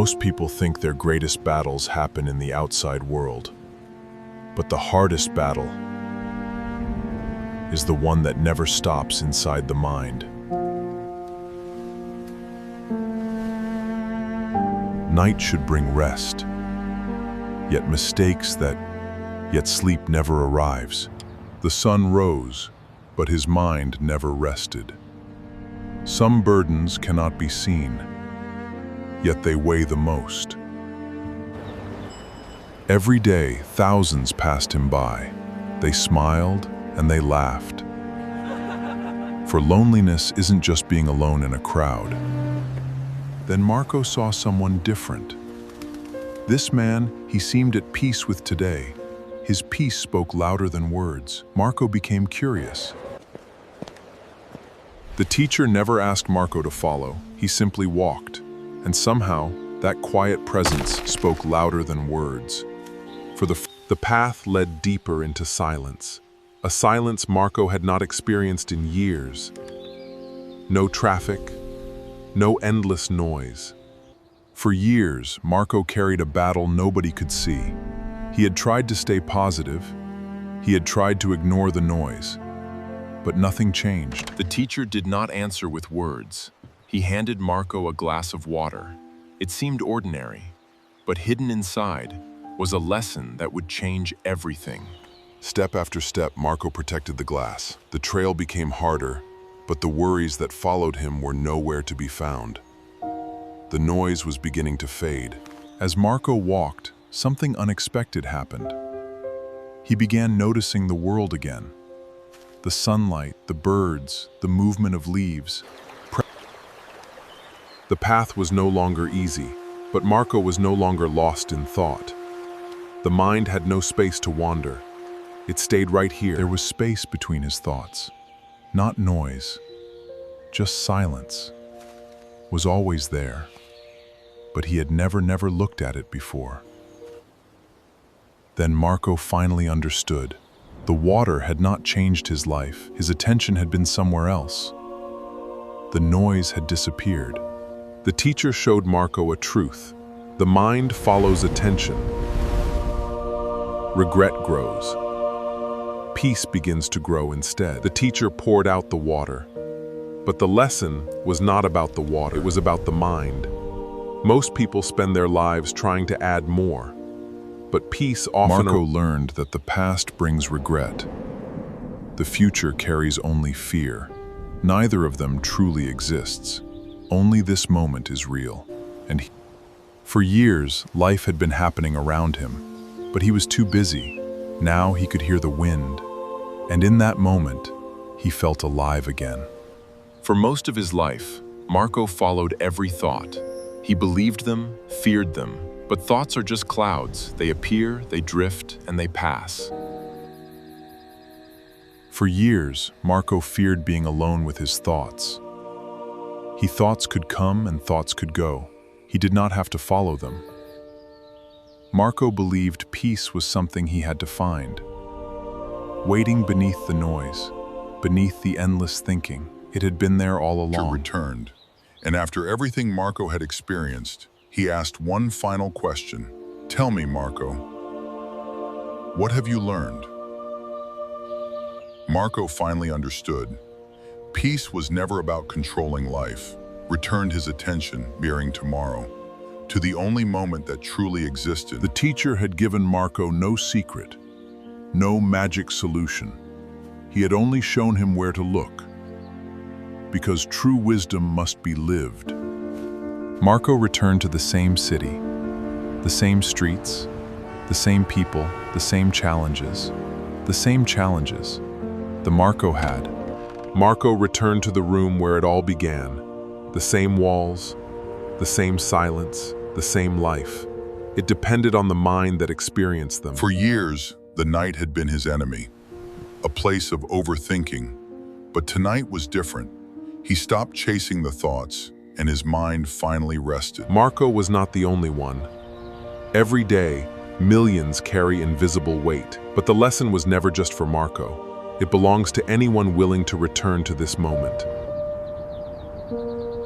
Most people think their greatest battles happen in the outside world, but the hardest battle is the one that never stops inside the mind. Night should bring rest, yet sleep never arrives. The sun rose, but his mind never rested. Some burdens cannot be seen, yet they weigh the most. Every day, thousands passed him by. They smiled and they laughed. For loneliness isn't just being alone in a crowd. Then Marco saw someone different. This man, he seemed at peace with today. His peace spoke louder than words. Marco became curious. The teacher never asked Marco to follow. He simply walked. And somehow, that quiet presence spoke louder than words. For the path led deeper into silence, a silence Marco had not experienced in years. No traffic, no endless noise. For years, Marco carried a battle nobody could see. He had tried to stay positive. He had tried to ignore the noise. But nothing changed. The teacher did not answer with words. He handed Marco a glass of water. It seemed ordinary, but hidden inside was a lesson that would change everything. Step after step, Marco protected the glass. The trail became harder, but the worries that followed him were nowhere to be found. The noise was beginning to fade. As Marco walked, something unexpected happened. He began noticing the world again. The sunlight, the birds, the movement of leaves. The path was no longer easy, but Marco was no longer lost in thought. The mind had no space to wander. It stayed right here. There was space between his thoughts. Not noise, just silence. Was always there, but he had never looked at it before. Then Marco finally understood. The water had not changed his life. His attention had been somewhere else. The noise had disappeared. The teacher showed Marco a truth. The mind follows attention. Regret grows. Peace begins to grow instead. The teacher poured out the water. But the lesson was not about the water, it was about the mind. Most people spend their lives trying to add more. But peace often... Marco learned that the past brings regret. The future carries only fear. Neither of them truly exists. Only this moment is real. For years, life had been happening around him, but he was too busy. Now he could hear the wind, and in that moment, he felt alive again. For most of his life, Marco followed every thought. He believed them, feared them, but thoughts are just clouds. They appear, they drift, and they pass. For years, Marco feared being alone with his thoughts. Thoughts could come and thoughts could go. He did not have to follow them. Marco believed peace was something he had to find. Waiting beneath the noise, beneath the endless thinking, it had been there all along. Returned, and after everything Marco had experienced, he asked one final question. Tell me, Marco, what have you learned? Marco finally understood. Peace was never about controlling life. Returned his attention, mirroring tomorrow, to the only moment that truly existed. The teacher had given Marco no secret, no magic solution. He had only shown him where to look, because true wisdom must be lived. Marco returned to the same city, the same streets, the same people, the same challenges. The Marco had. Marco returned to the room where it all began. The same walls, the same silence, the same life. It depended on the mind that experienced them. For years, the night had been his enemy, a place of overthinking. But tonight was different. He stopped chasing the thoughts, and his mind finally rested. Marco was not the only one. Every day, millions carry invisible weight. But the lesson was never just for Marco. It belongs to anyone willing to return to this moment.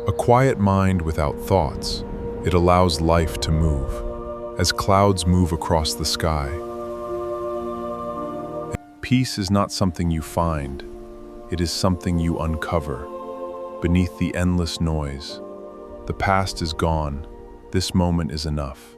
A quiet mind without thoughts It allows life to move, as clouds move across the sky. Peace is not something you find, it is something you uncover. Beneath the endless noise, the past is gone, this moment is enough.